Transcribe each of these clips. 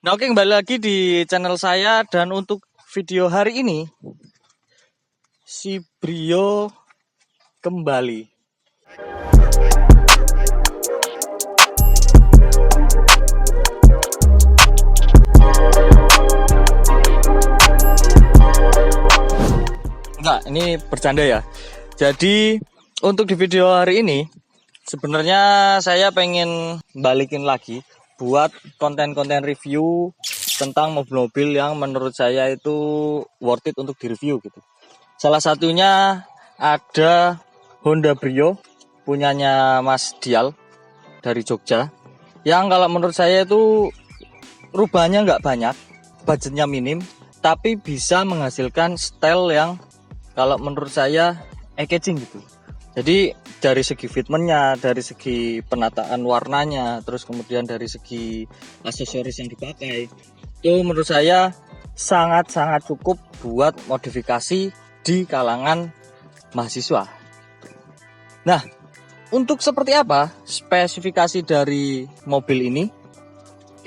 Nah, oke, kembali lagi di channel saya, dan untuk video hari ini si Brio kembali. Enggak, ini bercanda ya. Jadi untuk di video hari ini sebenarnya saya pengen balikin lagi buat konten-konten review tentang mobil-mobil yang menurut saya itu worth it untuk direview gitu. Salah satunya ada Honda Brio punyanya Mas Dial dari Jogja, yang kalau menurut saya itu rubahnya nggak banyak, budgetnya minim, tapi bisa menghasilkan style yang kalau menurut saya eye-catching gitu. Jadi dari segi fitmentnya, dari segi penataan warnanya, terus kemudian dari segi aksesoris yang dipakai, itu menurut saya sangat-sangat cukup buat modifikasi di kalangan mahasiswa. Nah, untuk seperti apa spesifikasi dari mobil ini,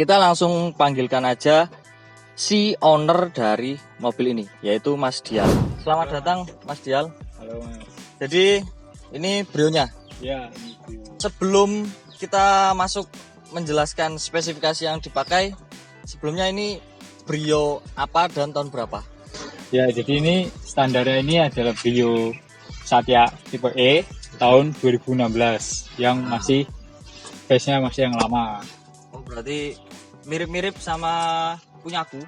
kita langsung panggilkan aja si owner dari mobil ini, yaitu Mas Dial. Selamat datang Mas Dial. Halo Mas. Jadi ini Brio-nya. Ya, ini Brio. Sebelum kita masuk menjelaskan spesifikasi yang dipakai, sebelumnya ini Brio apa dan tahun berapa? Ya, jadi ini standarnya ini adalah Brio Satya tipe E tahun 2016 yang masih base-nya masih yang lama. Oh, berarti mirip-mirip sama punyaku.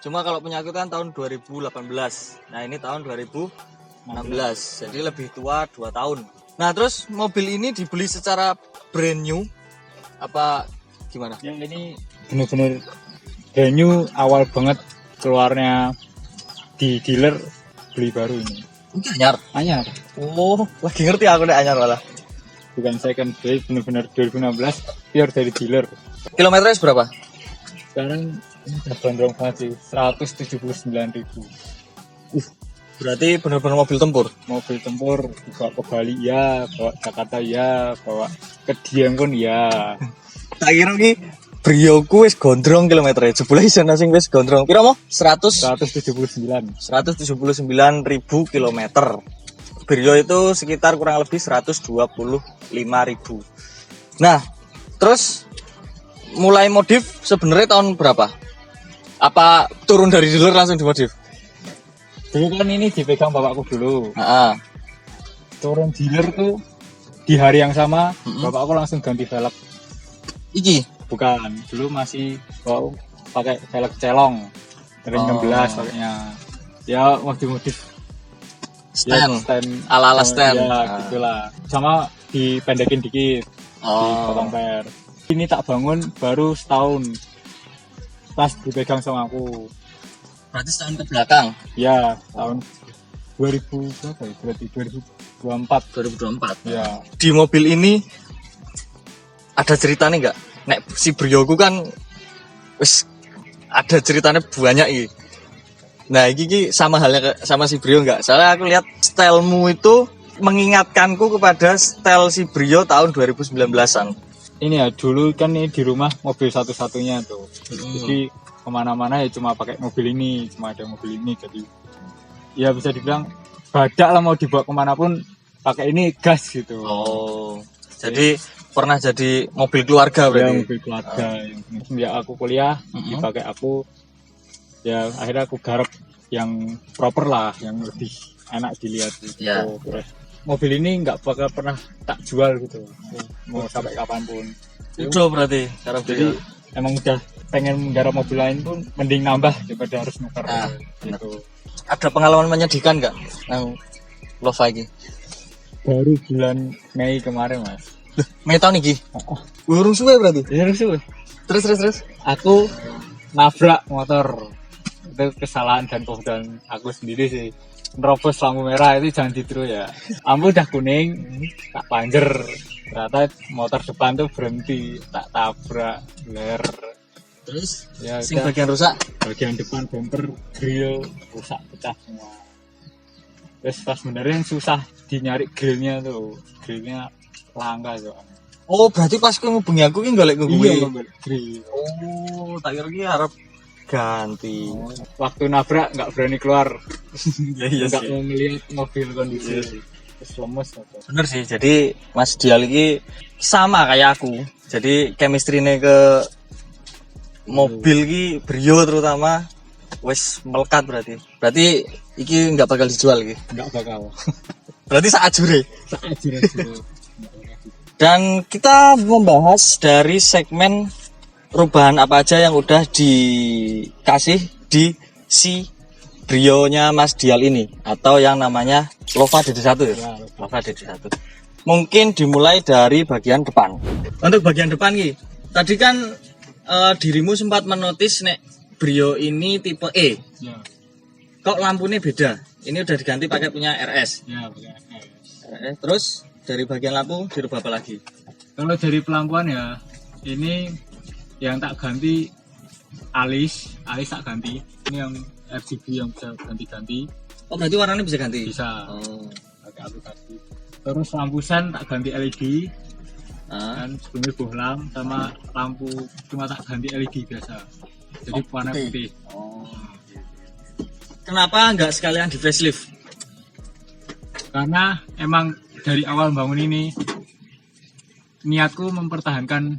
Cuma kalau punyaku kan tahun 2018. Nah, ini tahun 2016. Jadi lebih tua 2 tahun. Nah, terus mobil ini dibeli secara brand new apa gimana? Yang ini benar-benar brand new, awal banget keluarnya di dealer, beli baru ini. Anyar. Anyar. Oh, lagi ngerti aku nek anyar malah. Bukan second, jadi benar-benar 2016 pure dari dealer. Kilometernya berapa? Sekarang ini udah gondrong banget sih, 179.000. Berarti benar-benar mobil tempur. Mobil tempur, bawa ke Bali ya, bawa Jakarta ya, bawa ke Dieng pun ya. Tak kira ki Brioku wis gondrong kilometernya. Jebule iso sing wis gondrong. Piro mo? 179. 179.000 kilometer. Brio itu sekitar kurang lebih 125.000. Nah, terus mulai modif sebenarnya tahun berapa? Apa turun dari dealer langsung dimodif? Dulu kan ini dipegang bapakku dulu. Heeh. Turun dealer tuh di hari yang sama, bapakku langsung ganti velg. Iki Bukan, dulu masih pakai velg celong dari 16 pakainya. Ya modif-modif. stand, Ya, stand ala-ala stand. Ya, gitulah. Sama dipendekin dikit. Dipotong per. Ini tak bangun baru setahun. Pas dipegang sama aku. Berarti setahun ke belakang. Ya, tahun 2000 berapa ya? Berarti 2024. Ya. Di mobil ini ada ceritanya nggak? Nek si Brioku kan wis ada ceritanya banyak iki. Nah, iki sama halnya sama si Brio nggak? Soalnya aku lihat stylemu itu mengingatkanku kepada style si Brio tahun 2019-an. Ini ya, dulu kan ini di rumah mobil satu-satunya tuh. Jadi kemana-mana ya cuma pakai mobil ini, cuma ada mobil ini. Jadi ya bisa dibilang badak lah, mau dibawa kemanapun pakai ini gas gitu. Oh, jadi pernah jadi mobil keluarga berarti? Ya, mobil keluarga. Ya aku kuliah, dipakai aku. Ya akhirnya aku garap yang proper lah, yang lebih enak dilihat gitu. Ya. Terus mobil ini nggak bakal pernah tak jual gitu, mau sampai kapanpun. Udah berarti cara Jadi emang udah pengen menggarap mobil lain pun mending nambah daripada harus nuker gitu. Ada pengalaman menyedihkan nggak yang Lova ini? Baru bulan Mei kemarin Mas. Mei tahun ini? Urung suwe berarti? Ini harus Terus? aku nabrak motor. Itu kesalahan dan kemudian aku sendiri sih. Nerobos lampu merah itu jangan ditiru ya. Lampu udah kuning, tak panjer. Ternyata motor depan tuh berhenti, tak tabrak, ler. Terus Ya, sing bagian rusak? Bagian depan bumper, grill rusak, pecah semua. Terus pas benerin susah dinyari grillnya tuh. Grillnya langka soalnya. Oh, berarti pas kowe ngubungi aku ki golek kuwi. Iya, grill. Oh, tak kira ki harap ganti. Waktu nabrak nggak berani keluar, Ya iya nggak sih. mau melihat mobil kondisi. Iya sih. Terus lemes apa? Bener sih. Jadi Mas Dial ini sama kayak aku. Jadi chemistry-ne ke mobil ki Brio terutama wis melekat berarti. Berarti iki nggak bakal dijual iki. Nggak bakal. Berarti saat jure. Seajur. Dan kita membahas dari segmen perubahan apa aja yang udah dikasih di si Brio-nya Mas Dial ini atau yang namanya Lova DD1 ya. Ya, Lova DD1. Mungkin dimulai dari bagian depan. Untuk bagian depan ki, tadi kan dirimu sempat menotis nek Brio ini tipe E. ya, Kok lampunya beda? Ini udah diganti pakai punya RS. ya, pakai RS. Terus dari bagian lampu dirubah apa lagi? Kalau dari pelampuan ya, ini yang tak ganti alis tak ganti. Ini yang RGB yang bisa ganti-ganti, Oh berarti warnanya bisa ganti? bisa Oh. pakai aplikasi. Terus lampu sen tak ganti LED, Ah. dan sebelumnya bohlam sama lampu cuma tak ganti LED biasa. Jadi warna putih. Oh. Kenapa nggak sekalian di facelift? Karena emang dari awal bangun ini niatku mempertahankan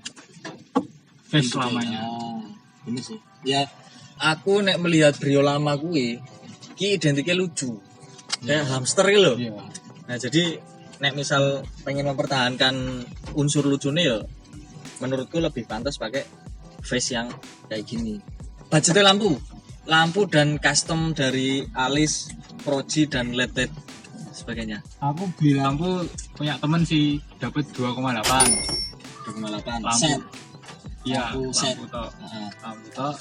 face selamanya. Ini sih. Ya, aku nek melihat Brio lama kuwi, ki identiknya lucu. Kayak hamster gitu loh. Iya. Nah, jadi nek misal pengen mempertahankan unsur lucunya ya menurutku lebih pantas pakai face yang kayak gini. Budgetnya lampu dan custom dari alis, proji dan LED sebagainya. Aku beli lampu punya temen sih, dapat 2,8. 2,8 Lampu. set. Iya, Lampu set. lampu tok. Heeh. Lampu tok.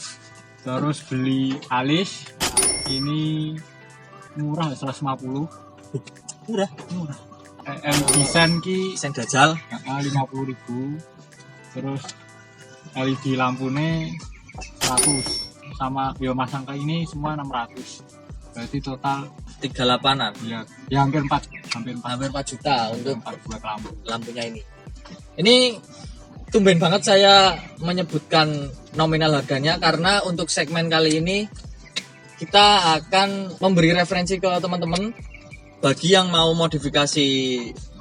Terus beli alis ini murah 150. Murah. Murah. Desain ki Sen dajal 50.000. Terus LED lampunya 100 sama bio masang kayak ini semua 600. Berarti total 38-an. ya hampir 4 Hampir 4 juta untuk 4 buat lampu. lampunya ini. Ini tumben banget saya menyebutkan nominal harganya karena untuk segmen kali ini kita akan memberi referensi ke teman-teman bagi yang mau modifikasi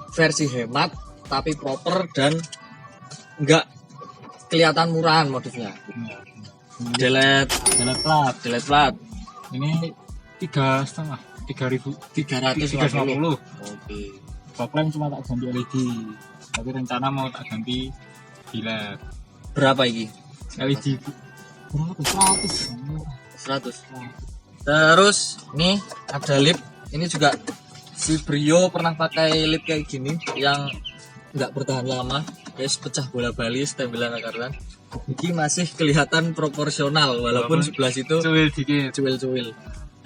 versi hemat tapi proper dan enggak kelihatan murahan modifnya. Delete Delete plat. plat Ini 3,5 3.000 350. 350. Oke. Backlamp cuma tak ganti LED. Tapi rencana mau tak ganti delete. Berapa ini? LED berapa? 100. 100. Terus nih ada lip. Ini juga si Brio pernah pakai lip kayak gini yang nggak bertahan lama. Guys, pecah bola bali, stembelan akarlan. Ini masih kelihatan proporsional walaupun sebelah situ Cuil dikit. cuil-cuil.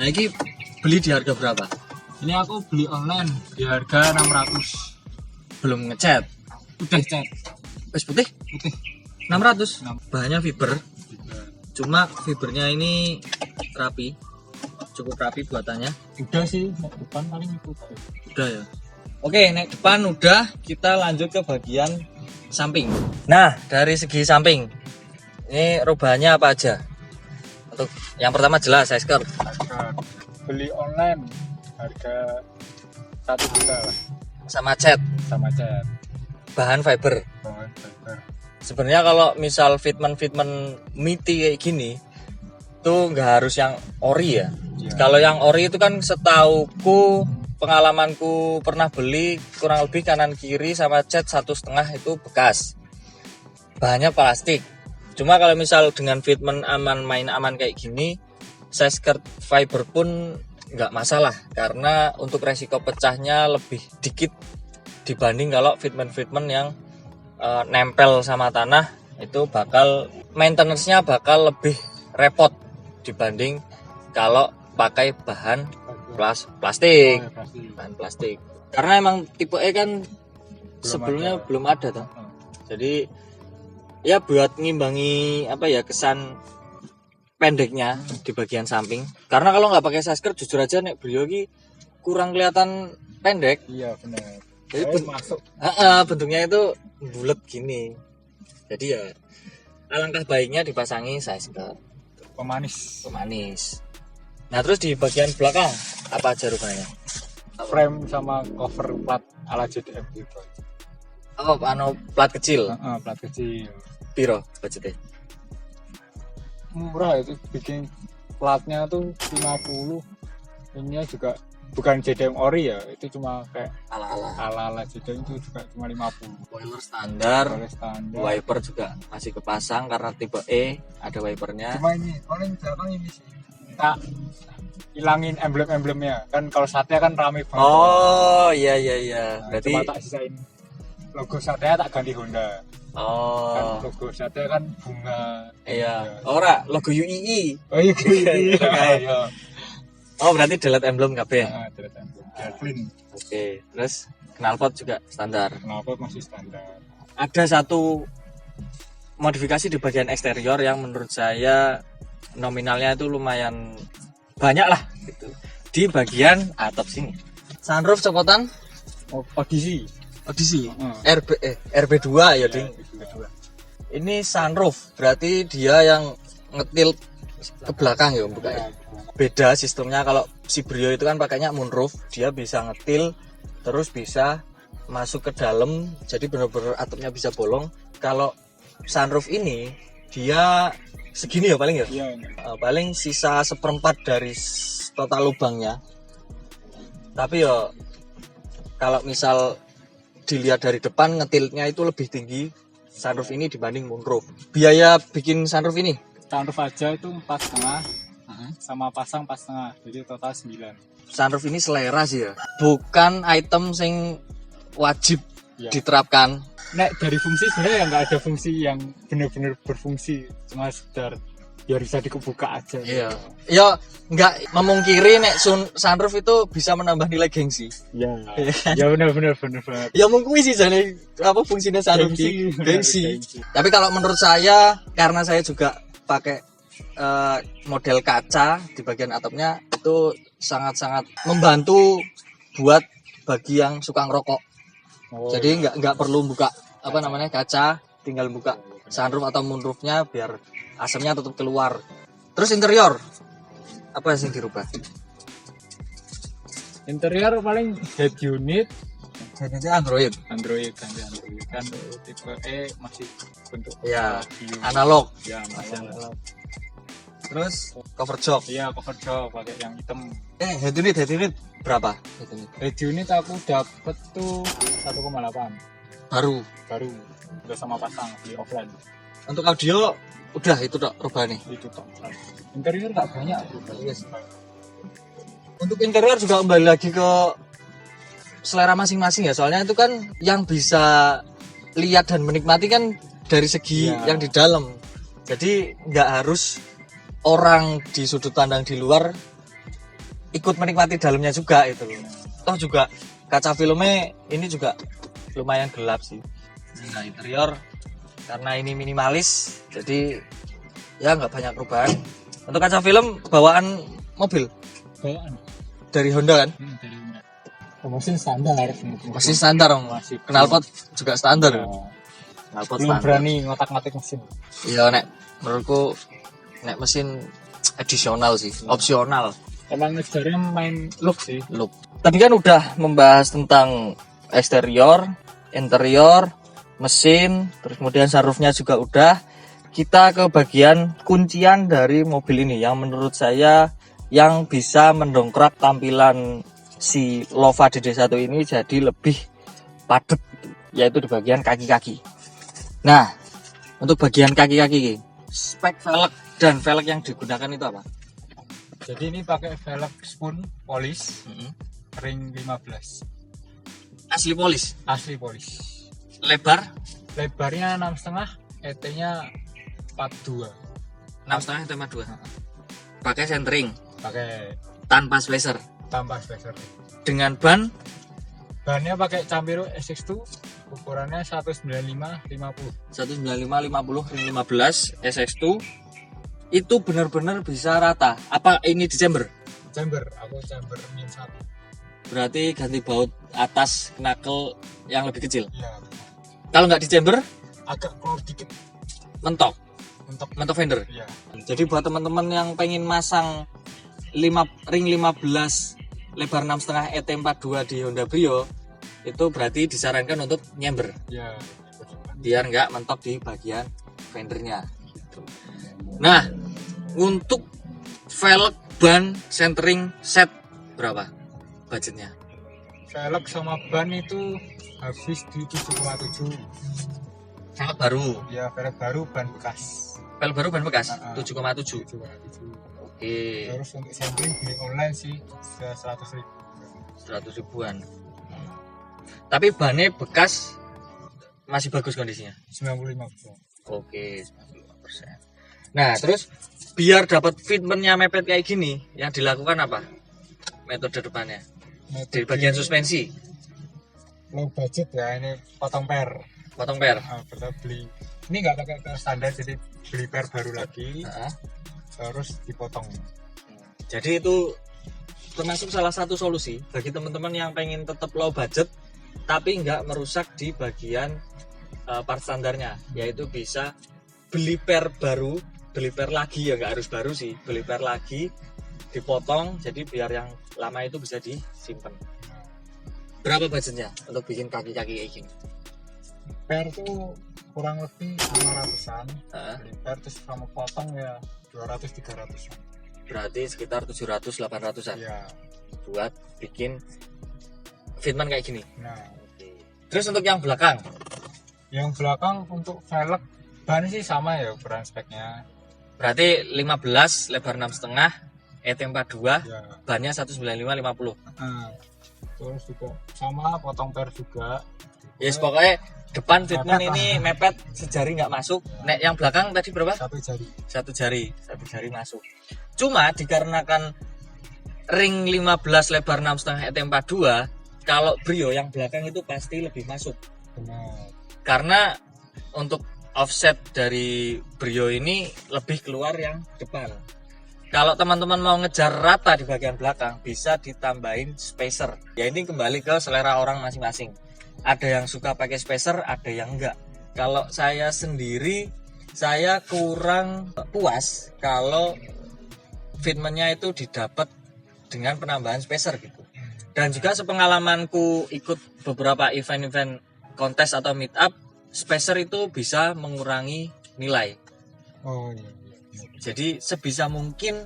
Nah, ini beli di harga berapa? Ini aku beli online di harga 600. Belum ngecat. Udah cat. Wes putih? Putih. 600. Bahannya fiber. Cuma fibernya ini rapi. Cukup rapi buatannya. Udah sih, depan paling ikut. Udah ya. Oke, naik depan udah, kita lanjut ke bagian samping. Nah, dari segi samping, ini rubahannya apa aja? Untuk yang pertama jelas size curve. Beli online harga 1 juta lah, Sama cat, sama cat. bahan fiber. Bahan fiber. Sebenarnya kalau misal fitment miti kayak gini, tuh nggak harus yang ori ya. Iya. Kalau yang ori itu kan setauku, pengalamanku pernah beli kurang lebih kanan kiri sama cat 1,5 itu bekas. Bahannya plastik. Cuma kalau misal dengan fitment aman, main aman kayak gini, size skirt fiber pun nggak masalah karena untuk resiko pecahnya lebih dikit dibanding kalau fitment yang nempel sama tanah, itu bakal maintenance-nya bakal lebih repot dibanding kalau pakai bahan plastik. Bahan plastik. Karena emang tipe E kan sebelumnya belum ada toh. Jadi ya buat ngimbangi apa ya kesan pendeknya di bagian samping. Karena kalau nggak pakai sasker jujur aja nek Brio ki kurang kelihatan pendek. Iya benar. Jadi Masuk. bentuknya itu bulat gini. Jadi ya alangkah baiknya dipasangi side skirt Pemanis. pemanis. Nah terus di bagian belakang apa aja rupanya? Frame sama cover plat ala JDM gitu. Oh, plat kecil. Plat kecil. Piro budgetnya? Murah itu, bikin platnya tuh 50. Ininya juga bukan JDM ori ya, itu cuma kayak ala-ala JDM itu juga cuma 50. Spoiler standar, Boleh standar. wiper juga masih kepasang karena tipe E ada wipernya. Cuma ini paling jarang ini sih. Tak hilangin emblem-emblemnya. Kan kalau Satya kan rame banget. Oh iya iya iya. Nah, Berarti cuma tak sisain logo Satya tak ganti Honda. Kan oh logo Satya kan bunga. iya. Ora logo UII. Oh iya. Iya. Oh berarti delete emblem kabeh. Nah, terus emblem. Biar clean. Oke, terus knalpot juga standar. Kenapa masih standar? Ada satu modifikasi di bagian eksterior yang menurut saya nominalnya itu lumayan banyak lah gitu. Di bagian atap sini. Sunroof copotan Oh, audisi. Odyssey. Hmm. RB2 ya, Ding. Ini sunroof, berarti dia yang ngetil ke belakang ya bukanya. Beda sistemnya kalau si Brio itu kan pakainya moonroof, dia bisa ngetil terus bisa masuk ke dalam, jadi benar-benar atapnya bisa bolong. Kalau sunroof ini dia segini ya paling ya. Iya. Paling sisa 1/4 dari total lubangnya. Tapi ya kalau misal dilihat dari depan ngetilnya itu lebih tinggi sunroof ini dibanding moonroof. Biaya bikin sunroof ini Sunroof aja itu 4,5 sama pasang 4,5, jadi total 9. sunroof ini selera sih ya. Bukan item sing wajib Ya. diterapkan. Nek dari fungsi sebenarnya nggak ada fungsi yang benar-benar berfungsi, cuma sekedar biar bisa dibuka aja. Iya. Ya nggak memungkiri nek sunroof itu bisa menambah nilai gengsi. Iya. Ya benar-benar. Ya mungkin sih jadi apa fungsinya sunroof di gengsi. Gengsi. Tapi kalau menurut saya karena saya juga pakai model kaca di bagian atapnya itu sangat-sangat membantu buat bagi yang suka ngerokok. Oh, Jadi nggak perlu buka apa namanya kaca, tinggal buka sunroof atau moonroofnya biar asapnya tetap keluar. Terus interior apa yang dirubah? interior paling head unit Jadinya Android. Android kan tipe E masih bentuk Ya, view. analog. Ya masih analog. Terus cover jok. Iya, cover jok pakai yang hitam. Head unit berapa? Head unit. Head unit aku dapet tuh 1,8 Baru. baru, udah sama pasang di offline. Untuk audio udah itu tok rubah nih. Itu top. Interior tak banyak. Yes. Untuk interior juga kembali lagi ke selera masing-masing ya. Soalnya itu kan yang bisa lihat dan menikmati kan dari segi Ya. yang di dalam. Jadi nggak harus orang di sudut pandang di luar ikut menikmati dalamnya juga itu. Toh juga kaca filmnya ini juga lumayan gelap sih. Nah interior karena ini minimalis jadi ya nggak banyak perubahan. Untuk kaca film bawaan mobil Bawaan dari Honda kan dari mesin standar. masih standar om. Masih Knalpot juga standar. Oh, Knalpot belum standar. berani ngotak-ngatik mesin. Iya nek menurutku nek mesin additional sih, opsional. Emang ngejarnya main look sih. Look. Tadi kan udah membahas tentang eksterior, interior, mesin, terus kemudian sunroofnya juga udah. Kita ke bagian kuncian dari mobil ini yang menurut saya yang bisa mendongkrak tampilan si Lova DD1 ini jadi lebih padat, yaitu di bagian kaki-kaki. Nah, untuk bagian kaki-kaki, spek velg dan velg yang digunakan itu apa? Jadi ini pakai velg spoon polish ring 15. Asli polis, Asli polish. lebar Lebarnya 6,5, ET-nya 42. 6,5 sama 2. Pakai centering Pakai tanpa spacer tambah spacer. dengan ban Bannya pakai Campiro SX2, ukurannya 195/50. 195 50 ring 15 SX2 itu benar-benar bisa rata. Apa ini di chamber? Chamber, aku chamber min 1. Berarti ganti baut atas knuckle yang lebih kecil. Iya, Kalau nggak di chamber agak keluar dikit. mentok. mentok fender. Iya. Jadi buat teman-teman yang pengen masang ring 15 lebar 6,5 ET42 di Honda Brio, itu berarti disarankan untuk nyamber. Iya. Biar nggak mentok di bagian fendernya. Nah, untuk velg, ban, centering, set berapa budgetnya? Velg sama ban itu habis di 7,7. Velg baru. Ya, velg baru ban bekas. Velg baru ban bekas 7,7. 7,7. Oke. Terus untuk sampling beli online sih sudah 100.000. 100 ribuan. Tapi bannya bekas masih bagus kondisinya. 95%. Oke, 95%. Nah, terus biar dapat fitmentnya mepet kayak gini, yang dilakukan apa? Metode depannya. Di bagian suspensi. Low budget ya, ini potong per. Potong per. Pertama beli. Ini nggak pakai per standar, jadi beli per baru lagi. Terus dipotong. Jadi itu termasuk salah satu solusi bagi teman-teman yang pengen tetap low budget tapi nggak merusak di bagian part standarnya, yaitu bisa beli per baru, beli per lagi, ya nggak harus baru sih, beli per lagi dipotong, jadi biar yang lama itu bisa disimpan. Berapa budgetnya untuk bikin kaki-kaki kayak gini? Per tuh kurang lebih 500-an. Beli per terus kamu potong ya 200-300-an. Berarti sekitar 700-800an. Iya. Buat bikin fitment kayak gini. Nah, terus untuk yang belakang? Yang belakang untuk velg ban sih sama ya ukuran speknya. Berarti 15 lebar 6,5 ET42 Ya. bannya 195/50. Terus juga sama potong per juga. Yes, pokoknya depan fitment ini mepet sejari nggak masuk. Nek yang belakang tadi berapa? Satu jari. Satu jari masuk. Cuma dikarenakan ring 15 lebar 6,5 ET42, kalau Brio yang belakang itu pasti lebih masuk. Benar. Karena untuk offset dari Brio ini lebih keluar yang depan. Kalau teman-teman mau ngejar rata di bagian belakang, bisa ditambahin spacer. Ya ini kembali ke selera orang masing-masing. Ada yang suka pakai spacer, ada yang enggak. Kalau saya sendiri, saya kurang puas kalau fitmentnya itu didapat dengan penambahan spacer gitu. Dan juga sepengalamanku ikut beberapa event-event kontes atau meet up, spacer itu bisa mengurangi nilai. Oh iya. Jadi sebisa mungkin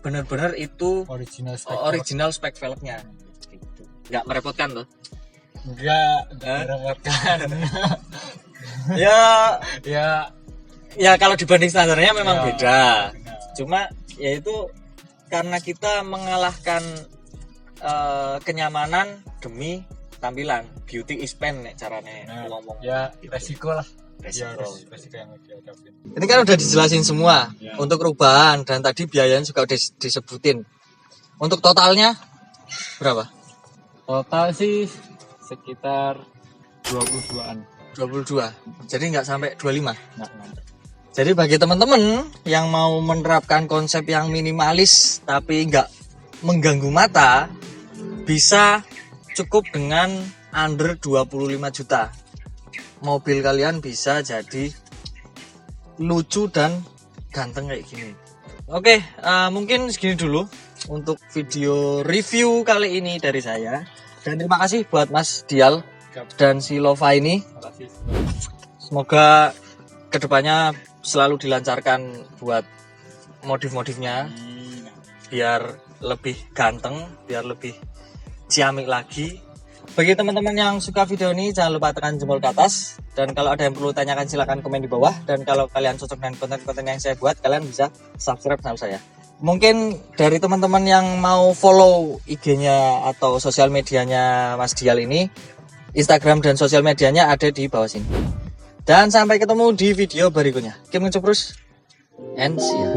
benar-benar itu original spek velgnya. Gitu. Nggak merepotkan loh. Enggak merepotkan. ya kalau dibanding standarnya memang Ya, beda. benar. Cuma yaitu karena kita mengalahkan kenyamanan demi tampilan. Beauty is pain nek carane ngomong. Ya resiko lah. Resiko. Resiko yang dihadapin. Ini kan udah dijelasin semua Ya. untuk perubahan dan tadi biayanya juga udah disebutin. Untuk totalnya berapa? Total sih sekitar 22-an. 22. Jadi nggak sampai 25. Nggak. Jadi bagi teman-teman yang mau menerapkan konsep yang minimalis tapi nggak mengganggu mata, bisa cukup dengan under 25 juta. Mobil kalian bisa jadi lucu dan ganteng kayak gini. Oke, mungkin segini dulu untuk video review kali ini dari saya. Dan terima kasih buat Mas Dial dan si Lova ini. Semoga kedepannya selalu dilancarkan buat modif-modifnya, biar lebih ganteng, biar lebih ciamik lagi. Bagi teman-teman yang suka video ini, jangan lupa tekan jempol ke atas. Dan kalau ada yang perlu tanyakan, silahkan komen di bawah. Dan kalau kalian cocok dengan konten-konten yang saya buat, kalian bisa subscribe channel saya. Mungkin dari teman-teman yang mau follow IG-nya atau sosial medianya Mas Dial ini, Instagram dan sosial medianya ada di bawah sini. Dan sampai ketemu di video berikutnya. Keep ngecuprus and see ya.